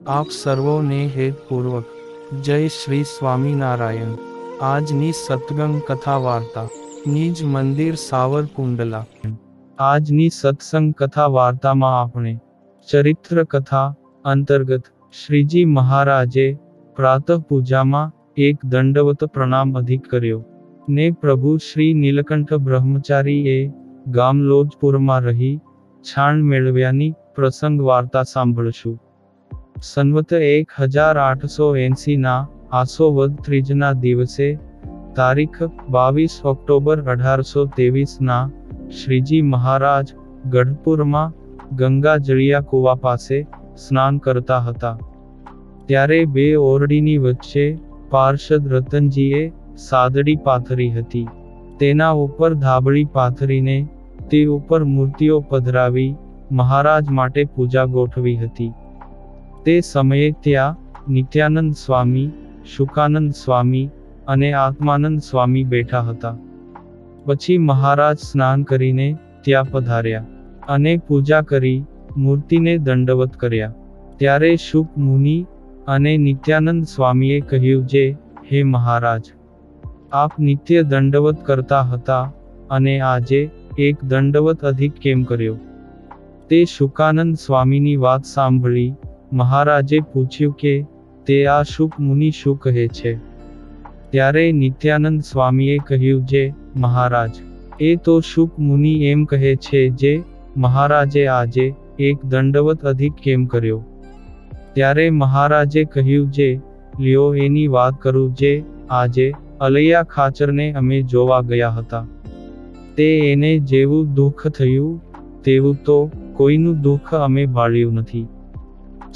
આપ સર્વોને હેતપૂર્વક જય શ્રી સ્વામિનારાયણ। આજની સત્સંગ કથા વાર્તા નિજ મંદિર સાવરકુંડલા। આજની સત્સંગ કથા વાર્તામાં આપણે ચરિત્ર કથા અંતર્ગત શ્રીજી મહારાજે પ્રાતઃ પૂજામાં એક દંડવત પ્રણામ અધિક કર્યો ને પ્રભુ શ્રી નીલકંઠ બ્રહ્મચારીએ ગામ લોજપુરમાં રહી છાણ મેળવ્યાની પ્રસંગ વાર્તા સાંભળશું। સંવત 1880 ના આસો વદ ત્રીજના દિવસે તારીખ 22 ઓક્ટોબર 1823 ના શ્રીજી મહારાજ ગઢપુરમાં ગંગા જળિયા કૂવા પાસે સ્નાન કરતા હતા। ત્યારે બે ઓરડીની વચ્ચે પાર્ષદ રતનજીએ સાદડી પાથરી હતી। તેના ઉપર ધાબળી પાથરીને તે ઉપર મૂર્તિઓ પધરાવી મહારાજ માટે પૂજા ગોઠવી હતી। તે સમયે ત્યાં નિત્યાનંદ સ્વામી, શુકાનંદ સ્વામી અને આત્માનંદ સ્વામી બેઠા હતા। પછી મહારાજ સ્નાન કરીને ત્યાં પધાર્યા અને પૂજા કરી મૂર્તિને દંડવત કર્યા। ત્યારે શુક મુનિ અને નિત્યાનંદ સ્વામીએ કહ્યું જે, હે મહારાજ, આપ નિત્ય દંડવત કરતા હતા અને આજે એક દંડવત અધિક કેમ કર્યો? તે શુકાનંદ સ્વામીની વાત સાંભળી મહારાજે પૂછ્યું કે તે આ શુક મુનિ શું કહે છે? ત્યારે નિત્યાનંદ સ્વામીએ કહ્યું જે, મહારાજ, એ તો શુક મુનિ એમ કહે છે જે મહારાજે આજે એક દંડવત અધિક કેમ કર્યો? ત્યારે મહારાજે કહ્યું જે, લ્યો એની વાત કરું જે આજે અલૈયા ખાચરને અમે જોવા ગયા હતા। તે એને જેવું દુઃખ થયું તેવું તો કોઈનું દુઃખ અમે બાળ્યું નથી।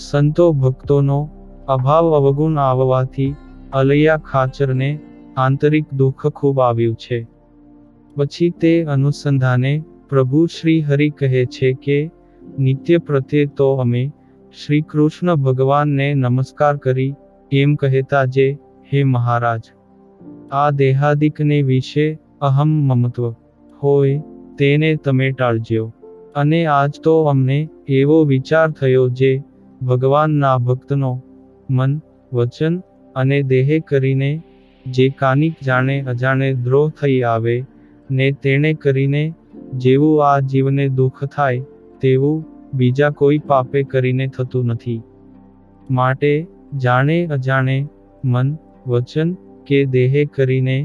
સંતો ભક્તોનો અભાવ અવગુણ આવવાથી અલૈયા ખાચરને આંતરિક દુઃખ ખૂબ આવ્યું છે। પછી તે અનુસંધાને પ્રભુ શ્રી હરિ કહે છે કે નિત્ય પ્રત્યે તો અમે શ્રી કૃષ્ણ ભગવાનને નમસ્કાર કરી એમ કહેતા જે, હે મહારાજ, આ દેહાદિકને વિશે અહમ મમત્વ હોય તેને તમે ટાળજો। અને આજ તો અમને એવો વિચાર થયો જે ભગવાનના ભક્તનો મન, વચન અને દેહે કરીને જે કાનિક જાણે અજાણે દ્રોહ થઈ આવે ને તેણે કરીને જેવું આ જીવને દુઃખ થાય તેવું બીજા કોઈ પાપે કરીને થતું નથી। માટે જાણે અજાણે મન, વચન કે દેહે કરીને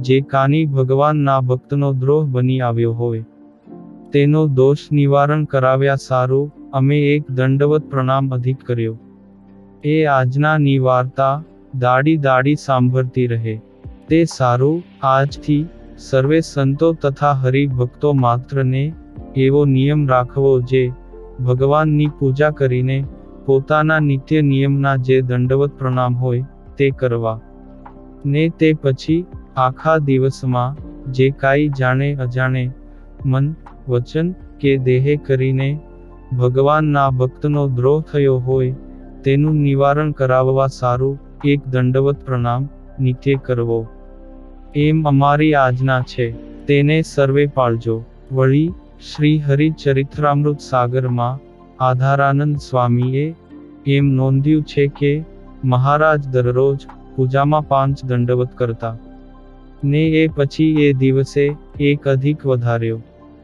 જે કાની ભગવાનના ભક્તનો દ્રોહ બની આવ્યો હોય તેનો દોષ નિવારણ કરાવ્યા સારું અમે એક દંડવત પ્રણામ અધિક કર્યો। એ આજનાની વાર્તા દાડી દાડી સાંભળતી રહે તે સારું। આજથી સર્વે સંતો તથા હરિભક્તો માત્રને એવો નિયમ રાખવો જે ભગવાનની પૂજા કરીને પોતાના નિત્ય નિયમના જે દંડવત પ્રણામ હોય તે કરવા ને તે પછી આખા દિવસમાં જે કાંઈ જાણે અજાણે મન, વચન કે દેહે કરીને ભગવાનના ભક્તનો દ્રોહ થયો હોય તેનું નિવારણ કરાવવા સારું એક દંડવત પ્રણામ નિત્ય કરવો એમ અમારી આજ્ઞા છે, તેને સર્વે પાળજો। વળી શ્રી હરિ ચરિત્રામૃત સાગરમાં આધારાનંદ સ્વામીએ એમ નોંધ્યું છે કે મહારાજ દરરોજ પૂજામાં 5 દંડવત કરતા ને એ પછી એ દિવસે એક અધિક વધાર્યો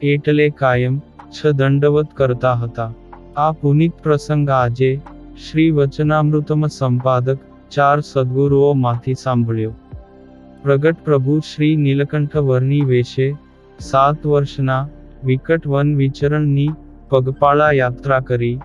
એટલે કાયમ 6 દંડવત કરતા હતા। આ પુનિત પ્રસંગ આજે શ્રી વચનામૃતમ સંપાદક 4 સદ્ગુરુઓમાંથી સાંભળ્યો। પ્રગટ પ્રભુ શ્રી નીલકંઠ વર્ણી વેશે 7 વર્ષના વિકટ વન વિચરણની પગપાળા યાત્રા કરી